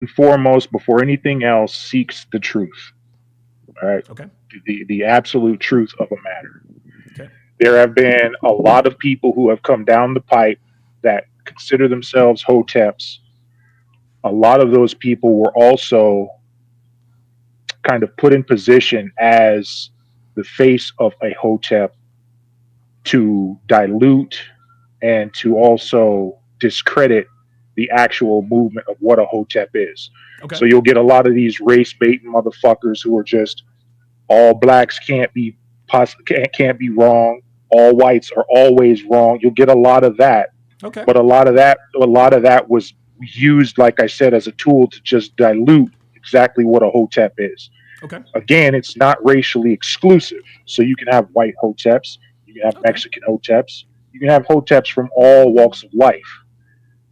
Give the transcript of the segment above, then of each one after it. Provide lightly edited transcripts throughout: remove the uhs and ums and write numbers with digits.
and foremost, before anything else, seeks the truth. All right, Okay. the absolute truth of a matter. Okay. There have been a lot of people who have come down the pipe that consider themselves hoteps. A lot of those people were also kind of put in position as the face of a hotep to dilute and to also discredit the actual movement of what a hotep is. Okay. So you'll get a lot of these race baiting motherfuckers who are just all blacks can't be wrong. All whites are always wrong. You'll get a lot of that, Okay. but a lot of that was used, like I said, as a tool to just dilute exactly what a hotep is. Okay. Again, it's not racially exclusive. So you can have white hoteps, you can have Okay. Mexican hoteps, you can have hoteps from all walks of life.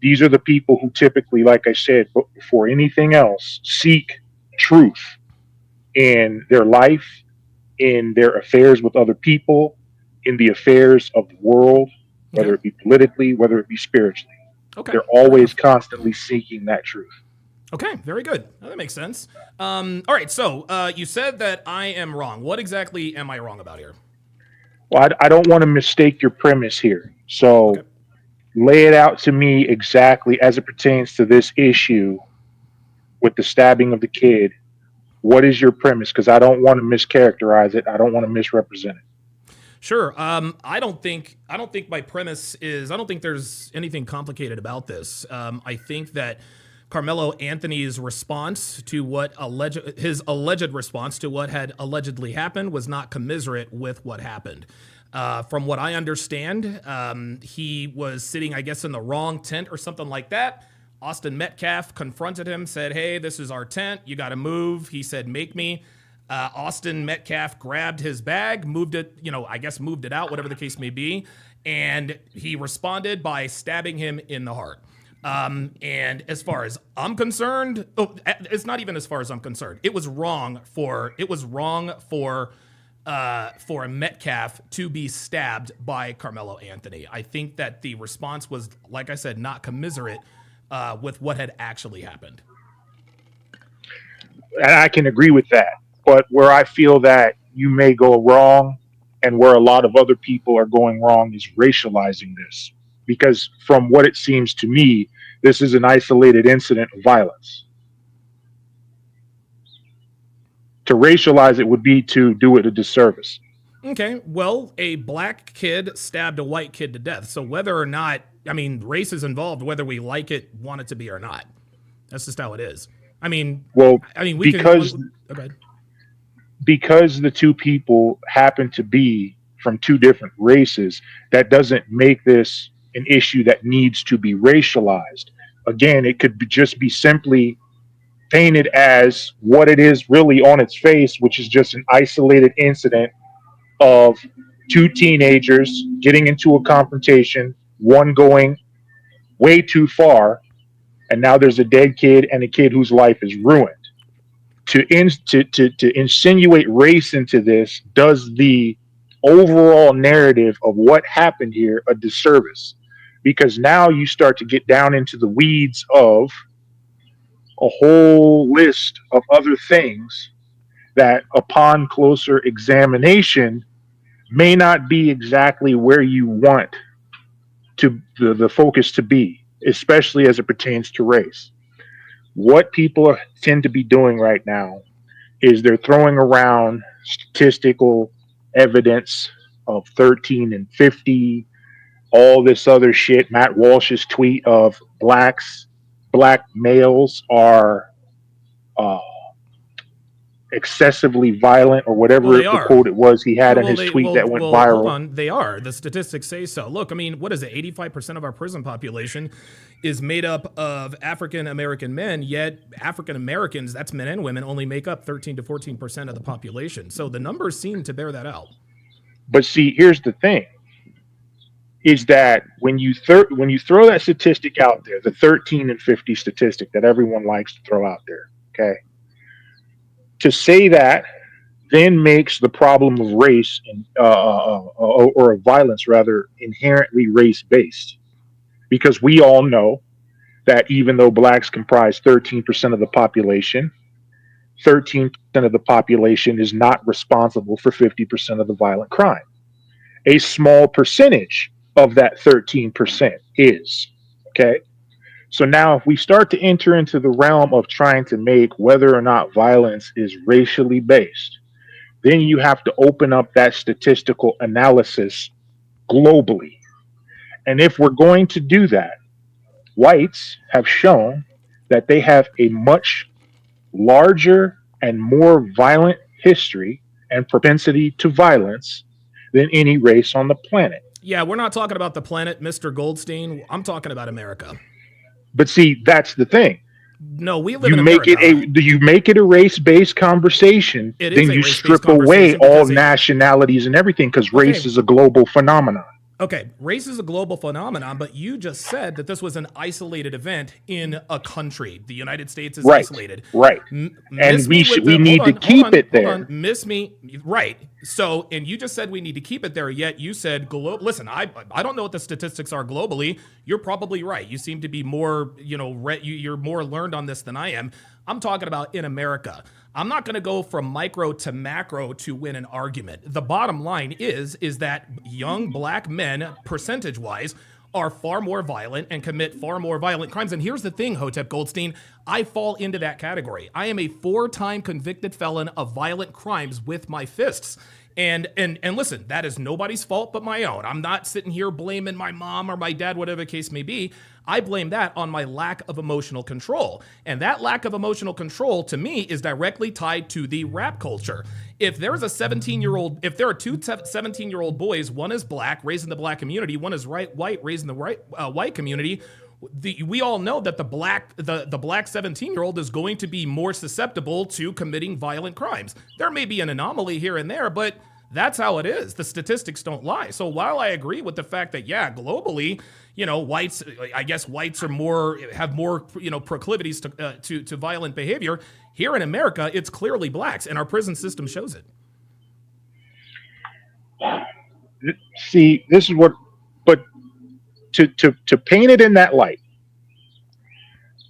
These are the people who typically, like I said, before anything else, seek truth in their life, in their affairs with other people, in the affairs of the world, Okay. whether it be politically, whether it be spiritually. Okay. They're Fair always enough. constantly seeking that truth. Okay. Very good. That makes sense. All right. So you said that I am wrong. What exactly am I wrong about here? Well, I don't want to mistake your premise here. Okay. So lay it out to me exactly as it pertains to this issue with the stabbing of the kid. What is your premise? Because I don't want to mischaracterize it. I don't want to misrepresent it. Sure. I don't think my premise is. I don't think there's anything complicated about this. I think that Carmelo Anthony's response to his alleged response to what had allegedly happened was not commiserate with what happened. From what I understand, he was sitting, I guess, in the wrong tent or something like that. Austin Metcalf confronted him, said, "Hey, this is our tent. You got to move." He said, "Make me." Austin Metcalf grabbed his bag, moved it, I guess moved it out, whatever the case may be, and he responded by stabbing him in the heart. And as far as I'm concerned, it's not even as far as I'm concerned. It was wrong for Metcalf to be stabbed by Carmelo Anthony. I think that the response was, like I said, not commiserate with what had actually happened. And I can agree with that. But where I feel that you may go wrong and where a lot of other people are going wrong is racializing this. Because from what it seems to me, this is an isolated incident of violence. To racialize it would be to do it a disservice. Okay, well, a black kid stabbed a white kid to death. So whether or not, I mean, race is involved, whether we like it, want it to be or not. That's just how it is. I mean, Well, we can. because Okay. because the two people happen to be from two different races, that doesn't make this an issue that needs to be racialized. Again, it could just be simply painted as what it is really on its face, which is just an isolated incident of two teenagers getting into a confrontation, one going way too far, and now there's a dead kid and a kid whose life is ruined. To insinuate race into this does the overall narrative of what happened here a disservice, because now you start to get down into the weeds of a whole list of other things that upon closer examination may not be exactly where you want the focus to be, especially as it pertains to race. What people tend to be doing right now is they're throwing around statistical evidence of 13 and 50, all this other shit. Matt Walsh's tweet of black males are uh, excessively violent, or Well, whatever they the are. quote it was he had in Well, his they tweet that went hold viral. on. They are. The statistics say so. Look, I mean, what is it? 85% of our prison population is made up of African American men. Yet African Americans, that's men and women, only make up 13 to 14% of the population. So the numbers seem to bear that out. But see, here's the thing: is that when you throw that statistic out there, the 13 and 50 statistic that everyone likes to throw out there, okay, to say that then makes the problem of race or of violence rather inherently race based, because we all know that even though blacks comprise 13% of the population, 13% of the population is not responsible for 50% of the violent crime. A small percentage of that 13% is. Okay. So now, if we start to enter into the realm of trying to make whether or not violence is racially based, then you have to open up that statistical analysis globally. And if we're going to do that, whites have shown that they have a much larger and more violent history and propensity to violence than any race on the planet. Yeah, we're not talking about the planet, Mr. Goldstein. I'm talking about America. But see, that's the thing. No, we live in America. You make it a race-based conversation, It is then a you race-based strip away conversation all because nationalities and everything because race okay, is a global phenomenon. okay, race is a global phenomenon, but you just said that this was an isolated event in a country. The United States is Right, isolated. right. And Miss me with we the need to keep it hold there. on, miss me right. So, and you just said we need to keep it there. Yet you said listen, I don't know what the statistics are globally. You're probably right. You seem to be more you're more learned on this than I am. I'm talking about in America. I'm not going to go from micro to macro to win an argument. The bottom line is that young black men, percentage-wise, are far more violent and commit far more violent crimes. And here's the thing, Hotep Goldstein, I fall into that category. I am a 4-time convicted felon of violent crimes with my fists. And listen, that is nobody's fault but my own. I'm not sitting here blaming my mom or my dad, whatever the case may be. I blame that on my lack of emotional control. And that lack of emotional control, to me, is directly tied to the rap culture. If there's a 17-year-old, if there are two 17-year-old boys, one is black, raised in the black community, one is white, raised in the white community, we all know that the black 17-year-old is going to be more susceptible to committing violent crimes. There may be an anomaly here and there, but that's how it is. The statistics don't lie. So while I agree with the fact that, yeah, globally, whites, I guess whites have more, proclivities to violent behavior. Here in America, it's clearly blacks, and our prison system shows it. See, this is what, but to paint it in that light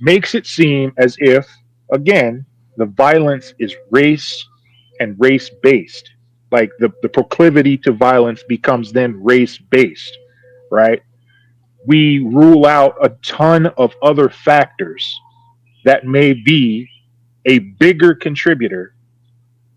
makes it seem as if, again, the violence is race and race based. Like the proclivity to violence becomes then race based, right? We rule out a ton of other factors that may be a bigger contributor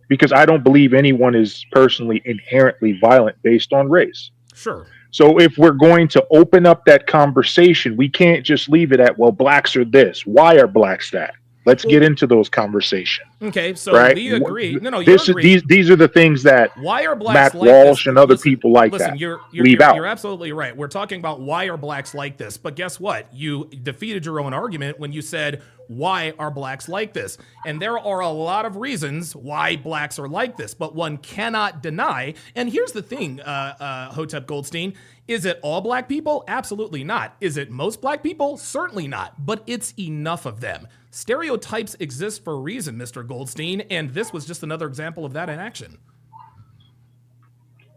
because I don't believe anyone is personally inherently violent based on race. Sure. So if we're going to open up that conversation, we can't just leave it at, well, blacks are this. Why are blacks that? Let's get into those conversations. Okay, so right? we agree. No, you this agree. These are the things that why are blacks Matt like Walsh this? and other people like listen, that you're leave out. You're absolutely right. We're talking about why are blacks like this. But guess what? You defeated your own argument when you said, why are blacks like this? And there are a lot of reasons why blacks are like this, but one cannot deny. And here's the thing, Hotep Goldstein. Is it all black people? Absolutely not. Is it most black people? Certainly not. But it's enough of them. Stereotypes exist for a reason, Mr. Goldstein, and this was just another example of that in action.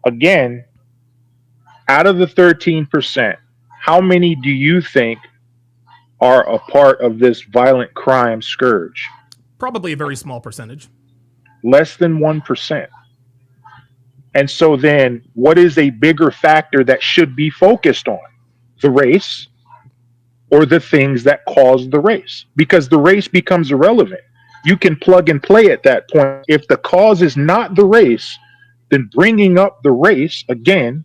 Again, out of the 13%, how many do you think are a part of this violent crime scourge? Probably a very small percentage. Less than 1%. And so then what is a bigger factor that should be focused on? The race or the things that cause the race? Because the race becomes irrelevant. You can plug and play at that point. If the cause is not the race, then bringing up the race, again,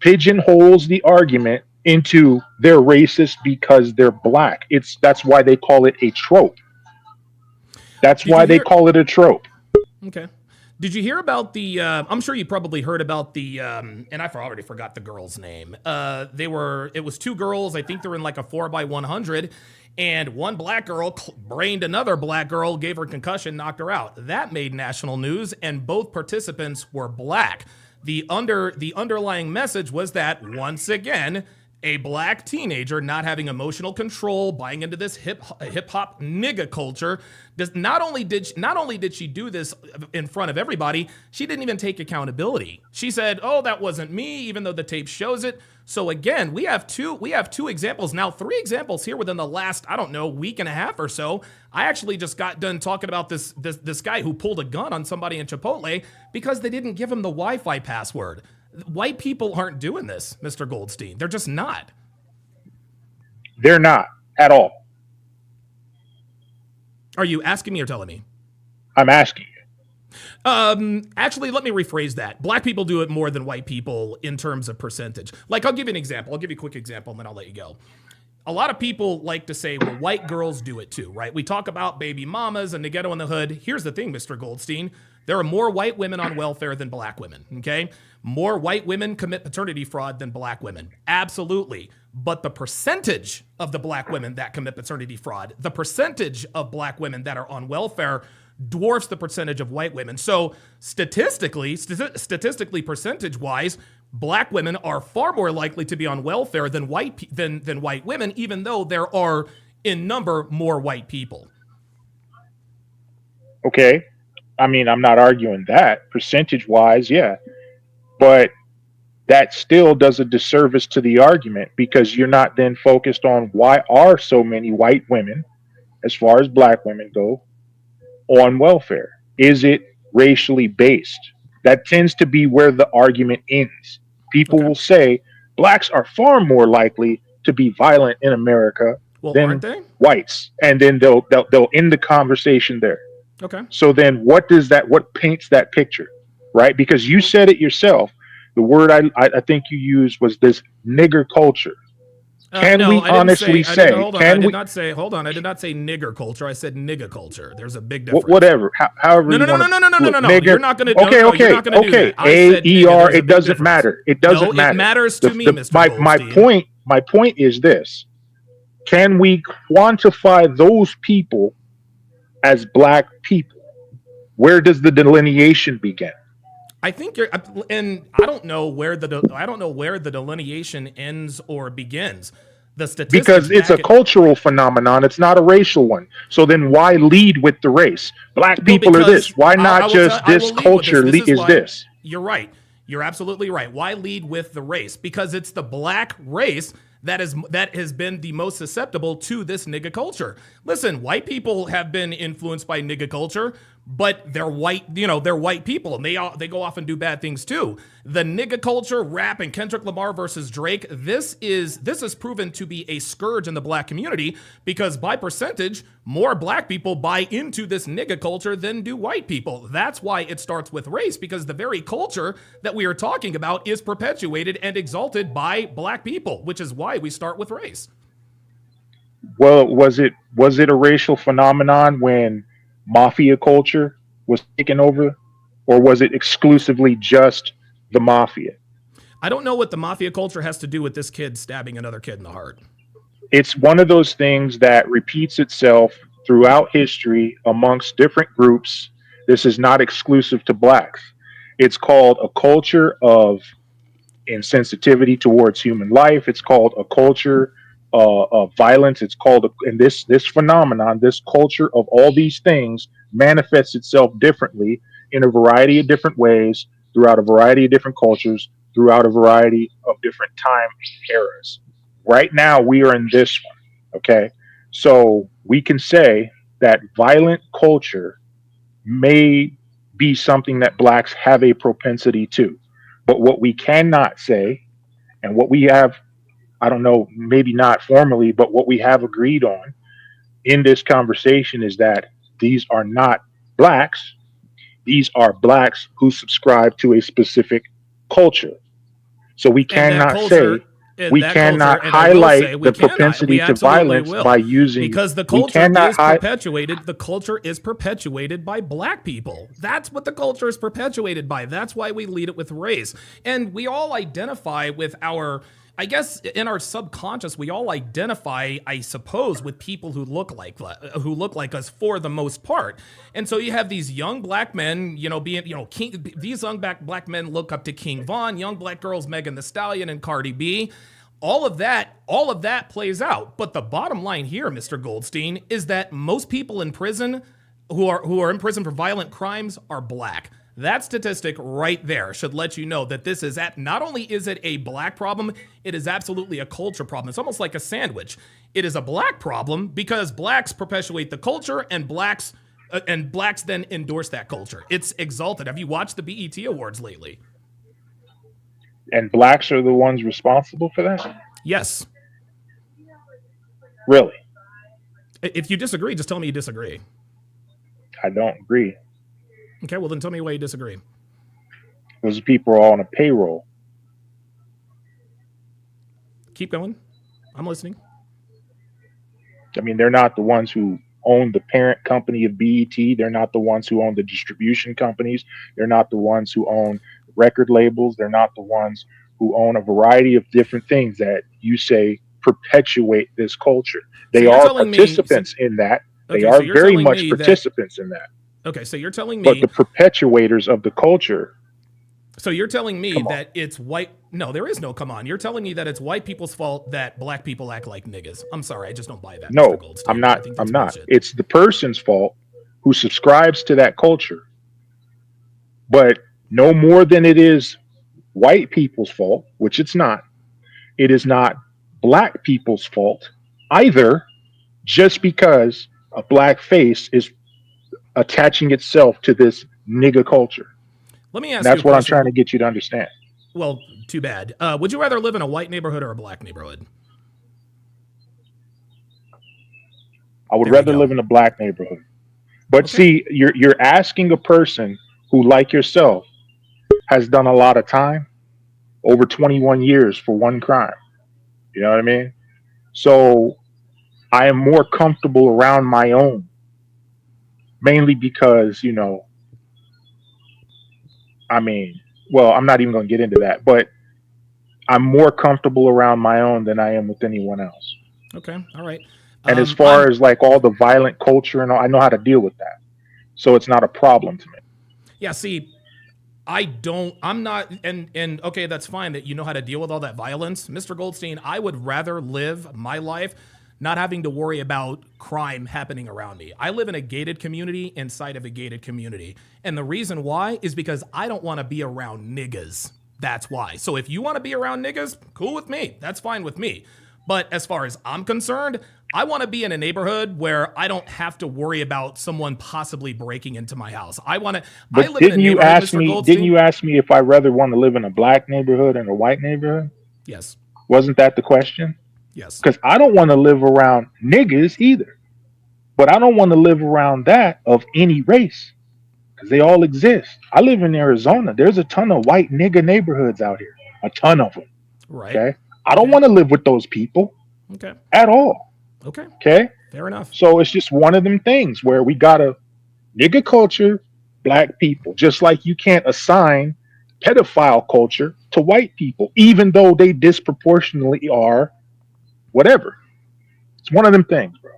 pigeonholes the argument into they're racist because they're black. That's why they call it a trope. That's why they call it a trope. Okay. Did you hear about the, I'm sure you probably heard about the, and I already forgot the girl's name. It was two girls. I think they're in like a 4x100. And one black girl brained another black girl, gave her a concussion, knocked her out. That made national news, and both participants were black. The underlying message was that, once again, A black teenager not having emotional control, buying into this hip hop nigga culture. Not only did she do this in front of everybody, she didn't even take accountability. She said, "Oh, that wasn't me," even though the tape shows it. So again, we have two examples now, three examples here within the last, I don't know, week and a half or so. I actually just got done talking about this guy who pulled a gun on somebody in Chipotle because they didn't give him the Wi-Fi password. White people aren't doing this, Mr. Goldstein. They're just not. They're not at all. Are you asking me or telling me? I'm asking you. Actually, let me rephrase that. Black people do it more than white people in terms of percentage. Like, I'll give you an example. I'll give you a quick example, and then I'll let you go. A lot of people like to say, well, white girls do it too, right? We talk about baby mamas and the ghetto in the hood. Here's the thing, Mr. Goldstein. There are more white women on welfare than black women, okay? More white women commit paternity fraud than black women. Absolutely. But the percentage of the black women that commit paternity fraud, the percentage of black women that are on welfare dwarfs the percentage of white women. So statistically, percentage-wise, black women are far more likely to be on welfare than white women, even though there are, in number, more white people. Okay. I mean, I'm not arguing that percentage wise, yeah. But that still does a disservice to the argument because you're not then focused on why are so many white women, as far as black women go, on welfare. Is it racially based? That tends to be where the argument ends. People will say blacks are far more likely to be violent in America than whites, and then they'll end the conversation there. Okay. So then what paints that picture, right? Because you said it yourself. The word I think you used was this nigger culture. Can we honestly say? I did not say nigger culture. I said nigga culture. There's a big difference. Whatever. However. No. You're not going to. Okay. AER. It doesn't matter. It doesn't matter. It matters to me, Mr. Goldstein. My point is this: can we quantify those people as black people? Where does the delineation begin? I think and I don't know where the delineation ends or begins. The statistics, because it's a cultural phenomenon. It's not a racial one. So then why lead with the race? Black people are this. Why not just this culture is this? You're right. You're absolutely right. Why lead with the race? Because it's the black race that has been the most susceptible to this nigga culture. Listen, white people have been influenced by nigga culture, but they're white, they're white people, and they go off and do bad things too. The nigga culture, rap, and Kendrick Lamar versus Drake, this is proven to be a scourge in the black community because by percentage, more black people buy into this nigga culture than do white people. That's why it starts with race, because the very culture that we are talking about is perpetuated and exalted by black people, which is why we start with race. Well, was it a racial phenomenon when mafia culture was taken over, or was it exclusively just the mafia? I don't know what the mafia culture has to do with this kid stabbing another kid in the heart. It's one of those things that repeats itself throughout history amongst different groups. This is not exclusive to blacks. It's called a culture of insensitivity towards human life. It's called a culture of violence. It's called, and this phenomenon, this culture of all these things manifests itself differently in a variety of different ways throughout a variety of different cultures, throughout a variety of different time eras. Right now, we are in this one. Okay, so we can say that violent culture may be something that blacks have a propensity to, but what we cannot say, and what we have, I don't know, maybe not formally, but what we have agreed on in this conversation is that these are not blacks. These are blacks who subscribe to a specific culture. So we cannot say, we cannot highlight the propensity to violence by using, because the culture is perpetuated. The culture is perpetuated by black people. That's what the culture is perpetuated by. That's why we lead it with race. And we all identify with our, I guess in our subconscious, we all identify, I suppose, with people who look like us for the most part. And so you have these young black men, these young black men look up to King Von, young black girls, Megan Thee Stallion and Cardi B. all of that plays out. But the bottom line here, Mr. Goldstein, is that most people in prison who are in prison for violent crimes are black. That statistic right there should let you know that this is not only is it a black problem, it is absolutely a culture problem. It's almost like a sandwich. It is a black problem because blacks perpetuate the culture and blacks then endorse that culture. It's exalted. Have you watched the BET Awards lately? And blacks are the ones responsible for that? Yes. Really? If you disagree, just tell me you disagree. I don't agree. Okay, well then tell me why you disagree. Those people are all on a payroll. Keep going. I'm listening. I mean, they're not the ones who own the parent company of BET. They're not the ones who own the distribution companies. They're not the ones who own record labels. They're not the ones who own a variety of different things that you say perpetuate this culture. They are participants in that. They are very much participants in that. Okay, so you're telling me. But the perpetuators of the culture. So you're telling me that it's white. No, there is no come on. You're telling me that it's white people's fault that black people act like niggas. I'm sorry, I just don't buy that. No, I'm not. I'm not. It's the person's fault who subscribes to that culture. But no more than it is white people's fault, which it's not. It is not black people's fault either, just because a black face is attaching itself to this nigga culture. Let me ask you. That's what I'm trying to get you to understand. Well, too bad. Would you rather live in a white neighborhood or a black neighborhood? I would rather live in a black neighborhood. But see, you're asking a person who, like yourself, has done a lot of time, over 21 years for one crime. You know what I mean? So I am more comfortable around my own, mainly because, you know, I mean, well, I'm not even going to get into that, but I'm more comfortable around my own than I am with anyone else. Okay. All right. And as far as like all the violent culture and all, I know how to deal with that. So it's not a problem to me. Yeah. See, I'm not, and okay, that's fine that you know how to deal with all that violence. Mr. Goldstein, I would rather live my life not having to worry about crime happening around me. I live in a gated community inside of a gated community. And the reason why is because I don't want to be around niggas. That's why. So if you want to be around niggas, cool with me. That's fine with me. But as far as I'm concerned, I want to be in a neighborhood where I don't have to worry about someone possibly breaking into my house. I live in a neighborhood, Mr. Goldstein. Didn't you ask me if I rather want to live in a black neighborhood and a white neighborhood? Yes. Wasn't that the question? Yes. Because I don't want to live around niggas either. But I don't want to live around that of any race. Because they all exist. I live in Arizona. There's a ton of white nigga neighborhoods out here. A ton of them. Right. Okay. I don't want to live with those people. Okay. At all. Okay. Okay. Fair enough. So it's just one of them things where we got a nigga culture, black people. Just like you can't assign pedophile culture to white people, even though they disproportionately are whatever. It's one of them things, bro.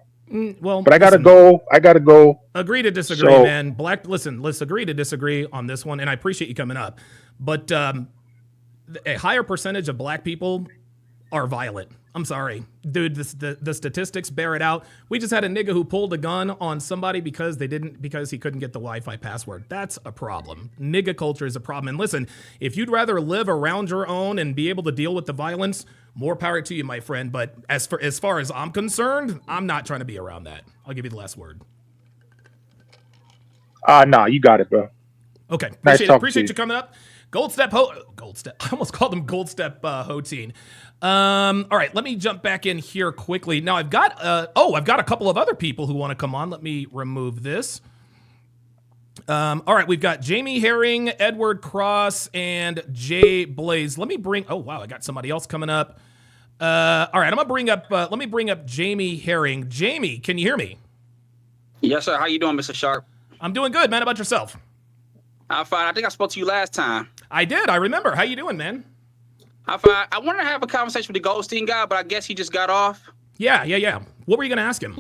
Well, but I gotta go. Agree to disagree, man. Let's agree to disagree on this one. And I appreciate you coming up. But a higher percentage of black people are violent. I'm sorry, dude. The statistics bear it out. We just had a nigga who pulled a gun on somebody because he couldn't get the Wi-Fi password. That's a problem. Nigga culture is a problem. And listen, if you'd rather live around your own and be able to deal with the violence, more power to you, my friend. But as far as I'm concerned, I'm not trying to be around that. I'll give you the last word. Nah, you got it, bro. Okay, appreciate you coming up. Goldstep. I almost called him Goldstep Hoteen. All right, let me jump back in here quickly. Now I've got a couple of other people who want to come on. Let me remove this. All right, we've got Jamie Herring, Edward Cross, and Jay Blaze. Let me bring. Oh wow, I got somebody else coming up. All right, I'm gonna bring up. Let me bring up Jamie Herring. Jamie, can you hear me? Yes, sir. How you doing, Mr. Sharp? I'm doing good, man. How about yourself? I'm fine. I think I spoke to you last time. I did. I remember. How you doing, man? I'm fine. I wanted to have a conversation with the Goldstein guy, but I guess he just got off. Yeah. What were you going to ask him?